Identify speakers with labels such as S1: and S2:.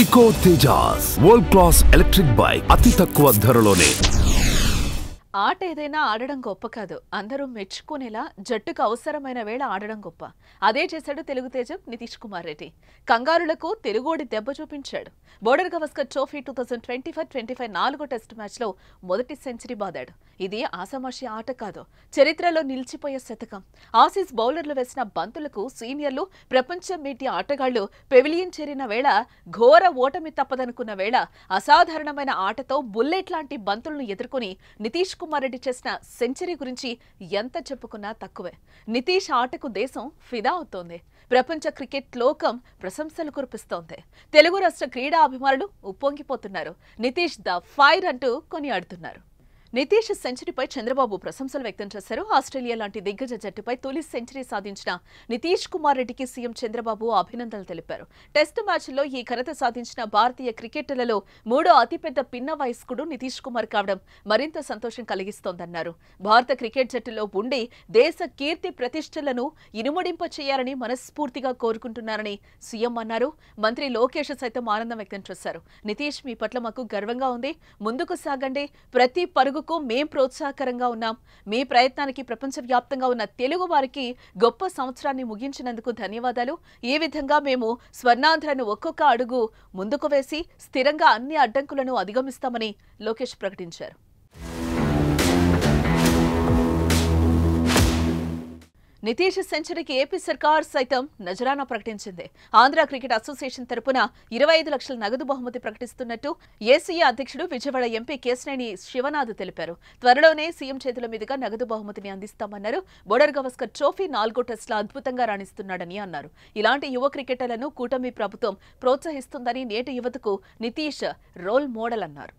S1: ఇకో Tejas world class electric bike అతి తక్కువ ధరలోనే.
S2: ఆట ఏదైనా ఆడడం గొప్ప కాదు, అందరూ మెచ్చుకునేలా జట్టుకు అవసరమైన వేళ ఆడడం గొప్ప. అదే చేశాడు తెలుగు తేజం నితీష్ కుమార్ రెడ్డి. కంగారులకు తెలుగోడి దెబ్బ చూపించాడు. బోర్డర్ గవస్కర్ ట్రోఫీ 2025 4వ టెస్ట్ మ్యాచ్లో మొదటి సెంచరీ బాదాడు. ఇది ఆసామాషి ఆట కాదు, చరిత్రలో నిలిచిపోయే శతకం. ఆసీస్ బౌలర్లు వేసిన బంతులకు సీనియర్లు, ప్రపంచ మీటి ఆటగాళ్లు పెవిలియన్ చేరిన వేళ, ఘోర ఓటమి తప్పదనుకున్న వేళ, అసాధారణమైన ఆటతో బుల్లెట్ లాంటి బంతులను ఎదుర్కొని నితీష్ కుమార్ రెడ్డి చేసిన సెంచరీ గురించి ఎంత చెప్పుకున్నా తక్కువే. నితీష్ ఆటకు దేశం ఫిదా అవుతోంది. ప్రపంచ క్రికెట్ లోకం ప్రశంసలు కురిపిస్తోంది. తెలుగు రాష్ట్ర క్రీడా అభిమానులు ఉప్పొంగిపోతున్నారు. నితీష్ ద ఫైర్ అంటూ కొనియాడుతున్నారు. నితీష్ సెంచరీపై చంద్రబాబు ప్రశంసలు వ్యక్తం చేశారు. ఆస్ట్రేలియా లాంటి దిగ్గజ జట్టుపై తొలి సెంచరీ సాధించిన నితీష్ కుమార్ రెడ్డికి సీఎం చంద్రబాబు అభినందనలు తెలిపారు. టెస్ట్ మ్యాచ్లో ఈ ఘనత సాధించిన భారతీయ క్రికెటర్లలో మూడో అతిపెద్ద పిన్న వయస్కుడు నితీష్ కుమార్ కావడం మరింత సంతోషం కలిగిస్తోందన్నారు. భారత క్రికెట్ జట్టులో ఉండి దేశ కీర్తి ప్రతిష్టలను ఇనుమడింప చేయాలని మనస్ఫూర్తిగా కోరుకుంటున్నారని సీఎం అన్నారు. మంత్రి లోకేష్ సైతం ఆనందం వ్యక్తం చేశారు. నితీష్, మీ పట్ల మాకు గర్వంగా ఉంది. ముందుకు సాగండి. ప్రతి పరుగు మేం ప్రోత్సాహకరంగా ఉన్నాం. మీ ప్రయత్నానికి ప్రపంచవ్యాప్తంగా ఉన్న తెలుగు వారికి గొప్ప సంవత్సరాన్ని ముగించినందుకు ధన్యవాదాలు. ఈ విధంగా మేము స్వర్ణాంధ్రను ఒక్కొక్క అడుగు ముందుకు వేసి స్థిరంగా అన్ని అడ్డంకులను అధిగమిస్తామని లోకేష్ ప్రకటించారు. నితీష్ సెంచరీకి ఏపీ సర్కార్ సైతం నజరానా ప్రకటించింది. ఆంధ్ర క్రికెట్ అసోసియేషన్ తరపున 25 లక్షల నగదు బహుమతి ప్రకటిస్తున్నట్టు ఏసీఏ అధ్యక్షుడు విజయవాడ ఎంపీ కేశినేని శివనాథ్ తెలిపారు. త్వరలోనే సీఎం చేతుల మీదుగా నగదు బహుమతిని అందిస్తామన్నారు. బోర్డర్ గవస్కర్ ట్రోఫీ 4వ టెస్టులో అద్భుతంగా రాణిస్తున్నాడని అన్నారు. ఇలాంటి యువ క్రికెటర్లను కూటమి ప్రభుత్వం ప్రోత్సహిస్తుందని, నేటి యువతకు నితీష్ రోల్ మోడల్ అన్నారు.